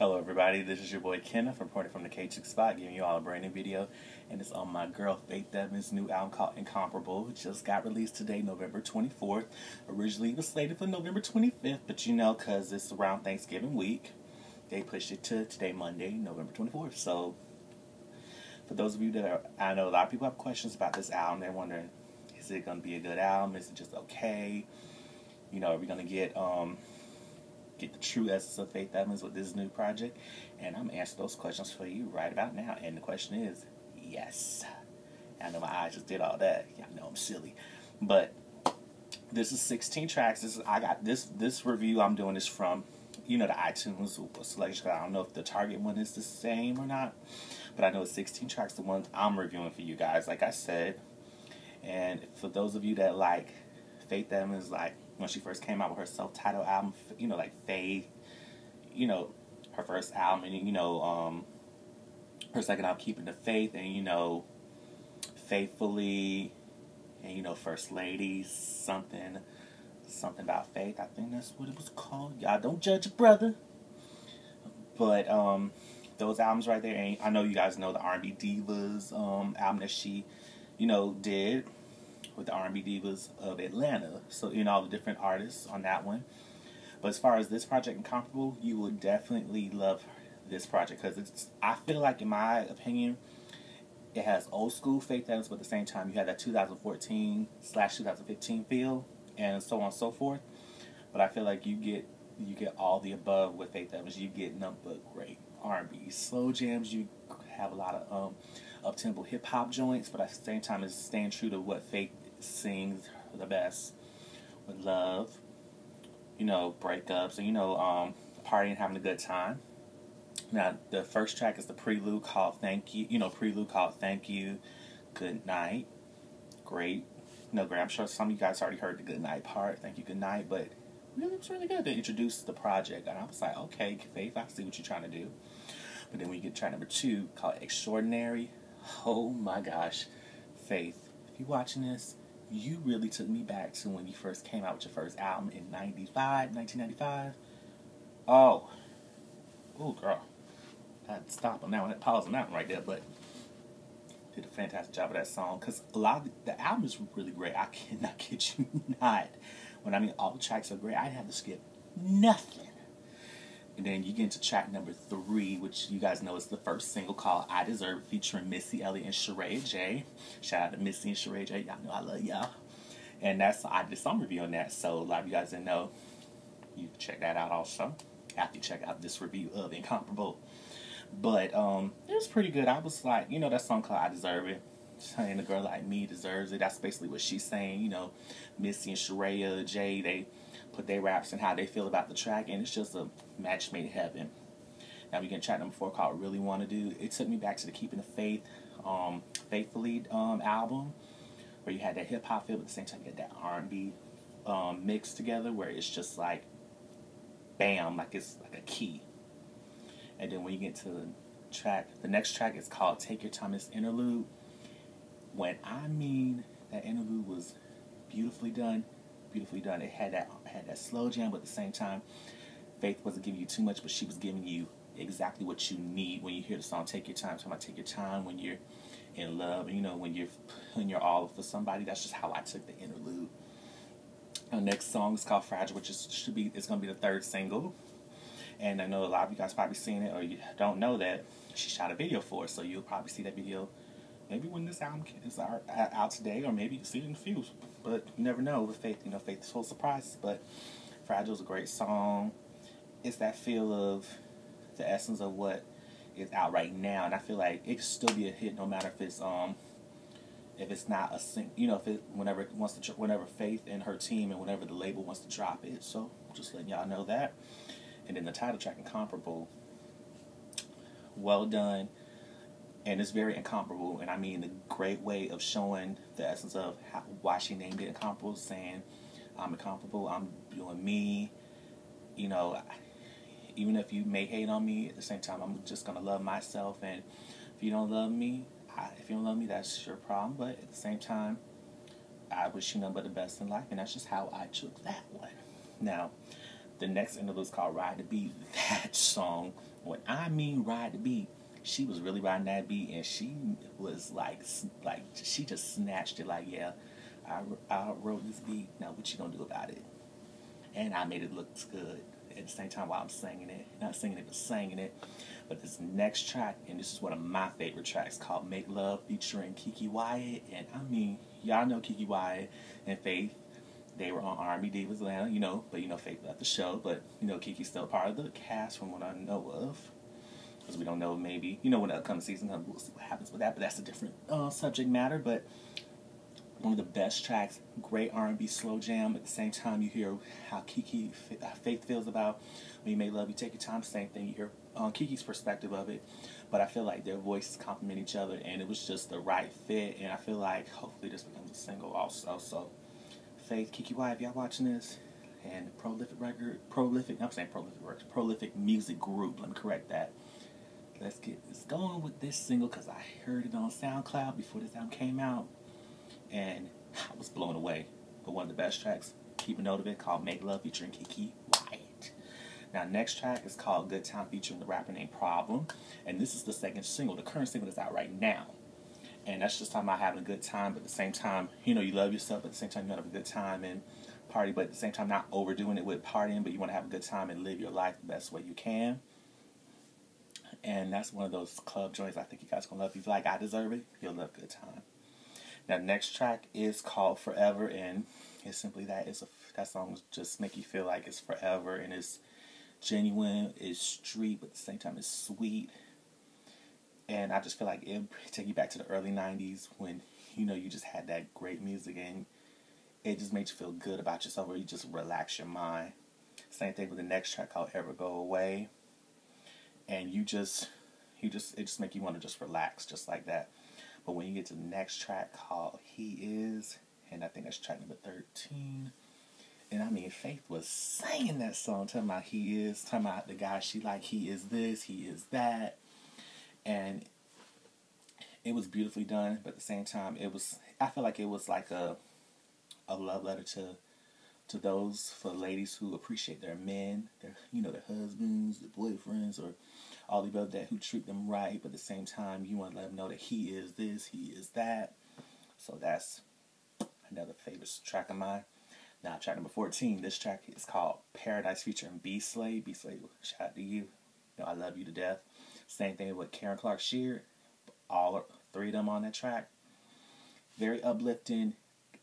Hello everybody, this is your boy Kenneth reporting from the KTookes spot, giving you all a brand new video, and it's on my girl Faith Evans' new album called Incomparable. It just got released today, November 24th. Originally it was slated for November 25th, but you know, cause it's around Thanksgiving week, they pushed it to today, Monday, November 24th. So, for those of you I know a lot of people have questions about this album. They're wondering, is it going to be a good album? Is it just okay? You know, are we going to get the true essence of Faith Evans with this new project? And I'm answering those questions for you right about now. And the question is, yes. I know my eyes just did all that. Y'all know I'm silly. But this is 16 tracks. I got this review I'm doing is from, you know, the iTunes selection. I don't know if the Target one is the same or not, but I know it's 16 tracks, the one I'm reviewing for you guys, like I said. And for those of you that like Faith Evans, like when she first came out with her self-titled album, you know, like Faith, you know, her first album, and you know, her second album, Keeping the Faith, and you know, Faithfully, and you know, First Lady, something about faith. I think that's what it was called. Y'all don't judge a brother. But those albums right there, and I know you guys know the R&B Divas album that she, you know, did with the R&B Divas of Atlanta. So, you know, all the different artists on that one. But as far as this project, Incomparable, you will definitely love this project, because I feel like, in my opinion, it has old school Faith Evans, but at the same time you have that 2014/2015 feel, and so on and so forth. But I feel like you get all the above with Faith Evans. You get nothing but great R&B, slow jams. You have a lot of up-tempo hip-hop joints, but at the same time it's staying true to what Faith sings the best, with love, you know, breakups, and you know, partying, having a good time. Now, the first track is the prelude called Thank You. You know, prelude called Thank You, Good Night. Great. No, great. I'm sure some of you guys already heard the good night part. Thank you, good night. But really, it's really good to introduce the project. And I was like, okay, Faith, I see what you're trying to do. But then when you get to track number 2, called Extraordinary, oh my gosh, Faith, if you're watching this, you really took me back to when you first came out with your first album in 1995. Oh, girl. I had to stop on that one, pause on that one right there, but did a fantastic job of that song, because a lot of the album is really great. I cannot kid you not. When I mean all the tracks are great, I didn't have to skip nothing. And then you get into track number 3, which you guys know is the first single, called I Deserve It, featuring Missy Elliott and Sharaya J. Shout out to Missy and Sharaya J. Y'all know I love y'all. And I did some review on that, so a lot of you guys didn't know. You can check that out also after you check out this review of Incomparable. But it was pretty good. I was like, you know, that song called I Deserve It, saying a girl like me deserves it. That's basically what she's saying. You know, Missy and Sharaya J, they put their raps and how they feel about the track, and it's just a match made in heaven. Now we get track number 4, called Really Wanna Do. It took me back to the Keeping the Faith, Faithfully album, where you had that hip hop feel, but at the same time you had that R&B mixed together, where it's just like bam, like it's like a key. And then when you get to the next track is called Take Your Time. It's interlude. When I mean that interlude was beautifully done, it had that slow jam, but at the same time, Faith wasn't giving you too much, but she was giving you exactly what you need when you hear the song Take Your Time. Talking about take your time when you're in love, and you know, when you're all for somebody. That's just how I took the interlude. The next song is called Fragile, which it's going to be the 3rd single. And I know a lot of you guys probably seen it, or you don't know that she shot a video for it, so you'll probably see that video maybe when this album is out today, or maybe you see it in a few. But you never know with Faith. You know, Faith is full of surprises. But Fragile is a great song. It's that feel of the essence of what is out right now, and I feel like it could still be a hit, no matter if it's not a you know, whenever Faith and her team and whenever the label wants to drop it. So just letting y'all know that. And then the title track, Incomparable, well done, and it's very incomparable, and I mean a great way of showing the essence of why she named it Incomparable, saying I'm incomparable, I'm doing me, you know, even if you may hate on me, at the same time I'm just going to love myself, and if you don't love me, that's your problem, but at the same time, I wish you nothing but the best in life, and that's just how I took that one. Now, The next single was called Ride the Beat. That song, when I mean Ride the Beat, she was really riding that beat, and she was like she just snatched it. Like, yeah, I wrote this beat. Now what you gonna do about it? And I made it look good at the same time while I'm singing it. Not singing it, but singing it. But this next track, and this is one of my favorite tracks, called Make Love, featuring Keke Wyatt. And I mean, y'all know Keke Wyatt and Faith. They were on R&B Divas Atlanta, but Faith left the show. But, Keke's still part of the cast from what I know of. Because we don't know, maybe, when the upcoming season comes, we'll see what happens with that. But that's a different subject matter. But one of the best tracks, great R&B slow jam. At the same time, you hear how Faith feels about when you make love, you take your time. Same thing, you hear Keke's perspective of it. But I feel like their voices complement each other, and it was just the right fit. And I feel like hopefully this becomes a single also. So Faith, Keke Wyatt, if y'all watching this, and prolific music group. Let me correct that. Let's get this going with this single, because I heard it on SoundCloud before this album came out, and I was blown away. But one of the best tracks, keep a note of it, called Make Love, featuring Keke Wyatt. Now, next track is called Good Time, featuring the rapper named Problem, and this is the second single. The current single is out right now, and that's just talking about having a good time, but at the same time, you love yourself, but at the same time, you want to have a good time and party, but at the same time, not overdoing it with partying, but you want to have a good time and live your life the best way you can. And that's one of those club joints I think you guys are going to love. If you feel like I deserve it, you'll love Good Time. Now, next track is called Forever, and it's simply that. That song just make you feel like it's forever, and it's genuine, it's street, but at the same time it's sweet. And I just feel like it take you back to the early 90s when, you just had that great music, and it just made you feel good about yourself, or you just relax your mind. Same thing with the next track called Ever Go Away. And it just make you want to just relax, just like that. But when you get to the next track called He Is, and I think that's track number 13, and I mean, Faith was singing that song, talking about he is, talking about the guy she like, he is this, he is that, and it was beautifully done. But at the same time, I feel like it was like a love letter to those, for ladies who appreciate their men, their husbands, their boyfriends, or all the above that, who treat them right, but at the same time, you want to let them know that he is this, he is that. So that's another favorite track of mine. Now, track number 14, this track is called Paradise, featuring B.Slade. B.Slade, shout out to you. I love you to death. Same thing with Karen Clark-Sheard. All three of them on that track. Very uplifting.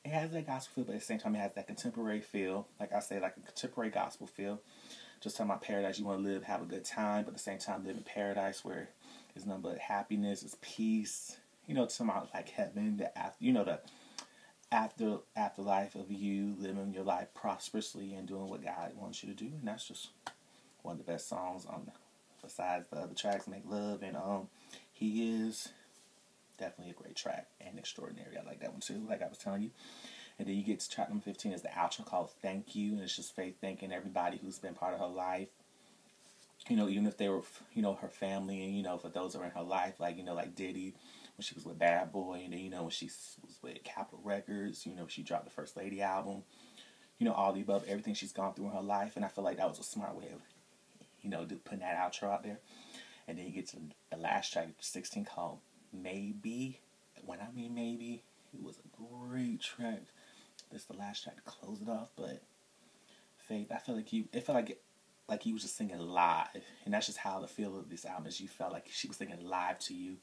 It has that gospel feel, but at the same time, it has that contemporary feel. Like I say, like a contemporary gospel feel. Just talking about paradise, you want to live, have a good time, but at the same time, live in paradise where there's nothing but happiness, it's peace. Talking about like heaven, the afterlife of you living your life prosperously and doing what God wants you to do. And that's just one of the best songs besides the other tracks, Make Love and He Is. Definitely a great track and extraordinary. I like that one too, like I was telling you. And then you get to track number 15 is the outro called Thank You. And it's just Faith thanking everybody who's been part of her life. Even if they were, her family, and, for those that are in her life, like, like Diddy, when she was with Bad Boy, and then, when she was with Capitol Records, she dropped the First Lady album, all the above, everything she's gone through in her life. And I feel like that was a smart way of, putting that outro out there. And then you get to the last track, 16, called Maybe. When I mean maybe, it was a great track. This is the last track to close it off, but Faith, it felt like you was just singing live, and that's just how the feel of this album is. You felt like she was singing live to you,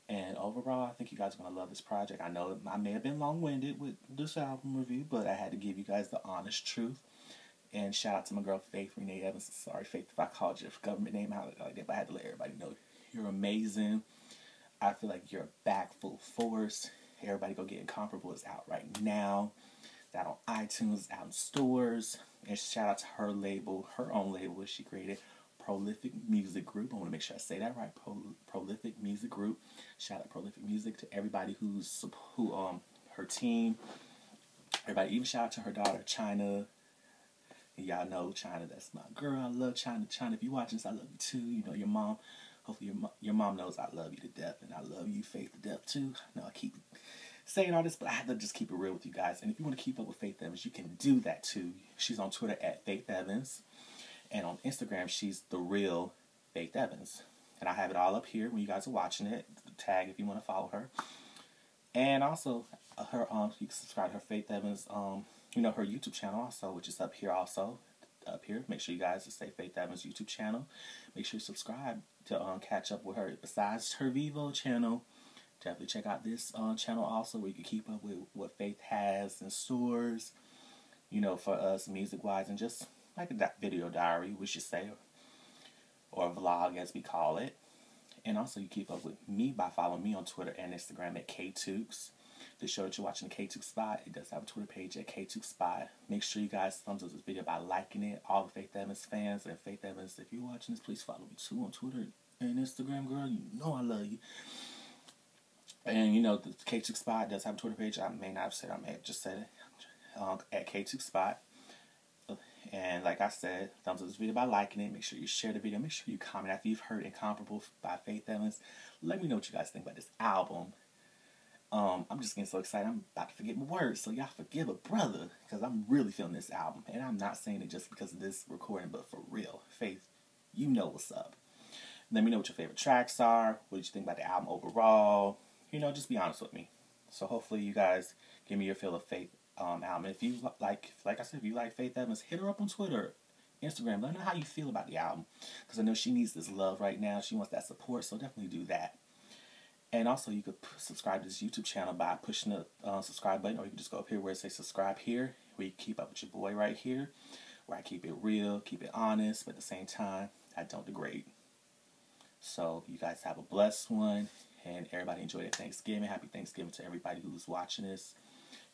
and overall, I think you guys are gonna love this project. I know I may have been long-winded with this album review, but I had to give you guys the honest truth. And shout out to my girl Faith Renee Evans. Sorry, Faith, if I called your government name out like that, but I had to let everybody know you're amazing. I feel like you're back full force. Everybody go get Incomparable. It's out right now. It's out on iTunes, it's out in stores. And shout out to her label, her own label that she created, Prolific Music Group. I want to make sure I say that right. Prolific Music Group. Shout out Prolific Music to everybody who her team. Everybody, even shout out to her daughter, China. Y'all know China, that's my girl. I love China. China, if you're watching this, I love you too. Your mom. Hopefully your mom knows I love you to death, and I love you, Faith, to death too. I know I keep saying all this, but I have to just keep it real with you guys. And if you want to keep up with Faith Evans, you can do that too. She's on Twitter at Faith Evans. And on Instagram, she's The Real Faith Evans. And I have it all up here when you guys are watching it. The tag if you want to follow her. And also, her you can subscribe to her Faith Evans, her YouTube channel also, which is up here also. Up here. Make sure you guys stay Faith Evans YouTube channel. Make sure you subscribe to catch up with her. Besides her Vivo channel, definitely check out this channel also, where you can keep up with what Faith has in stores, for us music-wise, and just like a video diary, we should say, or a vlog as we call it. And also, you keep up with me by following me on Twitter and Instagram at KTookes. The show that you're watching, the KTookes Spot, it does have a Twitter page at KTookes Spot. Make sure you guys thumbs up this video by liking it. All the Faith Evans fans and Faith Evans, if you're watching this, please follow me too on Twitter and Instagram, girl. You know I love you. And the KTookes Spot does have a Twitter page. I may not have said, I may have just said it, at KTookes Spot. And like I said, thumbs up this video by liking it. Make sure you share the video. Make sure you comment after you've heard Incomparable by Faith Evans. Let me know what you guys think about this album. I'm just getting so excited. I'm about to forget my words, so y'all forgive a brother, because I'm really feeling this album. And I'm not saying it just because of this recording, but for real. Faith, you know what's up. Let me know what your favorite tracks are. What did you think about the album overall? Just be honest with me. So hopefully you guys give me your feel of Faith album. If you like I said, if you like Faith Evans, hit her up on Twitter, Instagram. Let her know how you feel about the album, because I know she needs this love right now. She wants that support, so definitely do that. And also, you could subscribe to this YouTube channel by pushing the subscribe button, or you can just go up here where it says subscribe here, where you keep up with your boy right here, where I keep it real, keep it honest, but at the same time, I don't degrade. So, you guys have a blessed one, and everybody enjoy their Thanksgiving. Happy Thanksgiving to everybody who's watching this,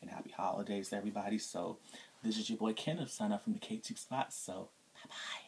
and happy holidays to everybody. So, this is your boy Kenneth, sign up from the KTookes Spot, so bye-bye.